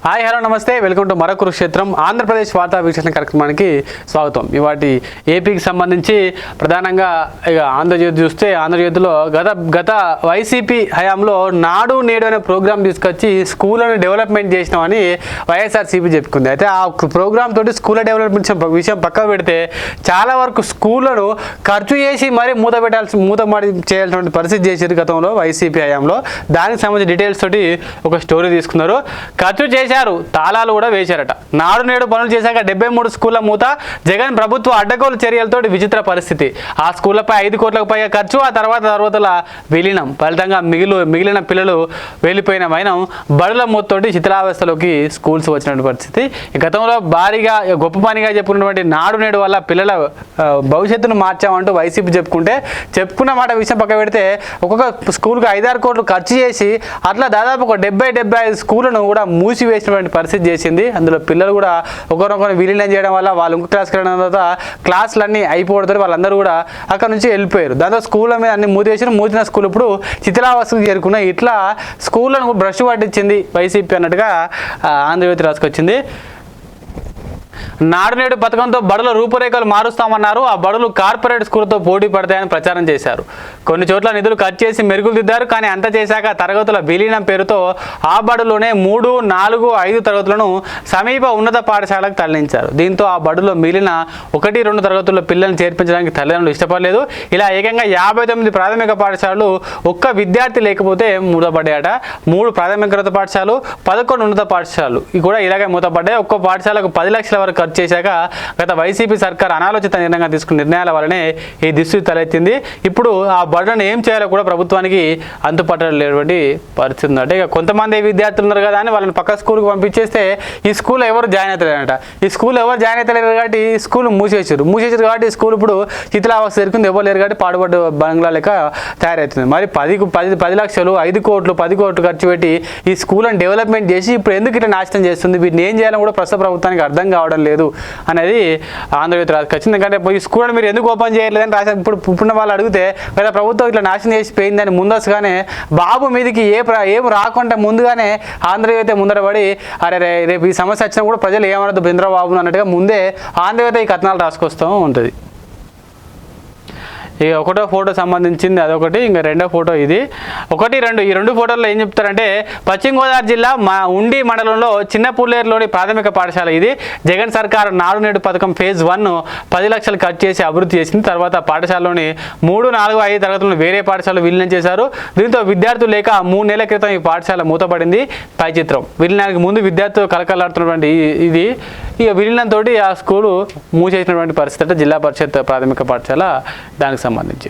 Hi hello నమస్తే welcome to మరో కురుక్షేత్రం ఆంధ్రప్రదేశ్ వార్తా విశ్లేషణ కార్యక్రమానికి స్వాగతం. ఇవాటి ఏపీకి సంబంధించి ప్రధానంగా ఇక ఆంధ్రజ్యోతి చూస్తే ఆంధ్రజ్యోతిలో గత వైసీపీ హయాంలో నాడు నేడు అనే ప్రోగ్రాం తీసుకొచ్చి స్కూళ్ళను డెవలప్మెంట్ చేసినామని వైఎస్ఆర్సీపీ చెప్పుకుంది. అయితే ఆ ప్రోగ్రామ్ తోటి స్కూల్ డెవలప్మెంట్ విషయం పక్కకు పెడితే చాలా వరకు స్కూళ్ళను ఖర్చు చేసి మరీ మూతమాడి చేయాల్సిన పరిస్థితి చేశారు గతంలో వైసీపీ హయాంలో. దానికి సంబంధించిన డీటెయిల్స్ తోటి ఒక స్టోరీ తీసుకున్నారు. ఖర్చు చేశారు, తాళాలు కూడా వేశారట. నాడు నేడు పనులు చేశాక 73 స్కూళ్ల మూత. జగన్ ప్రభుత్వ అడ్డగోలు చర్యలతో విచిత్ర పరిస్థితి. ఆ స్కూళ్లపై 5 కోట్లకు పైగా ఖర్చు, ఆ తరువాతల విలీనం. ఫలితంగా మిగిలిన పిల్లలు వెళ్ళిపోయిన వైనం బడుల మూతతోటి శిథిలావస్థలోకి స్కూల్స్ వచ్చినటువంటి పరిస్థితి. గతంలో భారీగా గొప్ప పనిగా చెప్పుకున్నటువంటి నాడు నేడు వల్ల పిల్లల భవిష్యత్తును మార్చామంటూ వైసీపీ చెప్పుకున్న మాట విషయం పక్క పెడితే ఒక్కొక్క స్కూల్కి 5-6 కోట్లు ఖర్చు చేసి అట్లా దాదాపు ఒక 70-75 స్కూళ్లను కూడా మూసివేసినటువంటి పరిస్థితి చేసింది. అందులో పిల్లలు కూడా ఒకరినొకరు విలీనం చేయడం వల్ల వాళ్ళు ఇంకో క్లాస్కి వెళ్ళడం తర్వాత క్లాసులన్నీ అయిపోవడంతో వాళ్ళందరూ కూడా అక్కడ నుంచి వెళ్ళిపోయారు. దాంతో స్కూళ్ళ మీద అన్ని మూసిన స్కూల్ ఇప్పుడు శిథిలావస్థకు చేరుకున్నాయి. ఇట్లా స్కూళ్ళను బ్రష్ పట్టించింది వైసీపీ అన్నట్టుగా ఆంధ్రజ్యోతి రాసుకొచ్చింది. నాడు నేడు పథకంతో బడుల రూపురేఖలు మారుస్తామన్నారు. ఆ బడులు కార్పొరేట్ స్కూళ్లతో పోటీ పడతాయని ప్రచారం చేశారు. కొన్ని చోట్ల నిధులు ఖర్చు చేసి మెరుగులు దిద్దారు. కానీ అంత చేశాక తరగతుల విలీనం పేరుతో ఆ బడులోనే 3, 4, 5 తరగతులను సమీప ఉన్నత పాఠశాలకు తరలించారు. దీంతో ఆ బడులో మిగిలిన 1, 2 తరగతుల్లో పిల్లల్ని చేర్పించడానికి తల్లిదండ్రులు ఇష్టపడలేదు. ఇలా ఏకంగా 59 ప్రాథమిక పాఠశాలలు ఒక్క విద్యార్థి లేకపోతే మూతపడ్డాయట. 3 ప్రాథమిక పాఠశాలలు, 11 ఉన్నత పాఠశాలలు కూడా ఇలాగే మూతపడ్డాయి. ఒక్కో పాఠశాలకు 10 లక్షల వరకు ఖర్చు చేశాక గత వైసీపీ సర్కార్ అనాలోచిత నిర్ణయంగా తీసుకున్న నిర్ణయాల వల్లనే ఈ దుస్థితి తలెత్తింది. ఇప్పుడు ఆ బడులను ఏం చేయాలో కూడా ప్రభుత్వానికి అంతుపట్టలేటువంటి పరిస్థితి ఉందంటే ఇక కొంతమంది విద్యార్థులు ఉన్నారు కదా అని వాళ్ళని పక్క స్కూల్కి పంపించేస్తే ఈ స్కూల్ ఎవరు జాయిన్ అవుతలేరంట. ఈ స్కూల్ ఎవరు జాయిన్ అవుతలేరు కాబట్టి ఈ స్కూల్ మూసేసారు కాబట్టి ఈ స్కూల్ ఇప్పుడు శిథిలావస్థ ఎరుకుంది. ఎవరు లేరు కాబట్టి పాడుబడ్డ బంగ్లా లెక్క తయారవుతుంది. మరి 10 లక్షలు 5 కోట్లు 10 కోట్లు ఖర్చు పెట్టి ఈ స్కూల్ని డెవలప్మెంట్ చేసి ఇప్పుడు ఎందుకు ఇట్లా నాశనం చేస్తుంది, వీటిని ఏం చేయాలని కూడా ప్రస్తుత ప్రభుత్వానికి అర్థం కావడం లేదు అనేది ఆంధ్రజ్యోతి రాసుకొచ్చింది. ఎందుకంటే ఈ స్కూల్ మీరు ఎందుకు ఓపెన్ చేయలేదని రాసి ఇప్పుడు వాళ్ళు అడిగితే కదా ప్రభుత్వం ఇట్లా నాశనం చేసిపోయిందని ముందస్తుగానే బాబు మీదకి ఏం రాకుండా ముందుగానే ఆంధ్రజ్యోతి ముందరపడి అరే రేపు ఈ సమస్య వచ్చినా కూడా ప్రజలు ఏమనద్దు చంద్రబాబు అన్నట్టుగా ముందే ఆంధ్రజ్యోతి ఈ కథనాలు రాసుకొస్తూ ఉంటుంది. ఇక ఒకటో ఫోటో సంబంధించింది అదొకటి, ఇంకా రెండో ఫోటో ఇది 1, 2 ఈ 2 ఫోటోల్లో ఏం చెప్తారంటే పశ్చిమ గోదావరి జిల్లా ఉండి మండలంలో చిన్నపుల్లేరులోని ప్రాథమిక పాఠశాల ఇది. జగన్ సర్కార్ నాడు నేడు పథకం ఫేజ్ 1 10 లక్షలు ఖర్చు చేసి అభివృద్ధి చేసింది. తర్వాత పాఠశాలలోని 3, 4, 5 తరగతులను వేరే పాఠశాలలో విలీనం చేశారు. దీంతో విద్యార్థులు లేక 3 నెలల క్రితం ఈ పాఠశాల మూతపడింది. పై చిత్రం విలీనానికి ముందు విద్యార్థులు కలకలాడుతున్నటువంటి ఇది ఇక విలీనంతో ఆ స్కూలు మూసేసినటువంటి పరిస్థితి అంటే జిల్లా పరిషత్ ప్రాథమిక పాఠశాల దానికి సంబంధించి.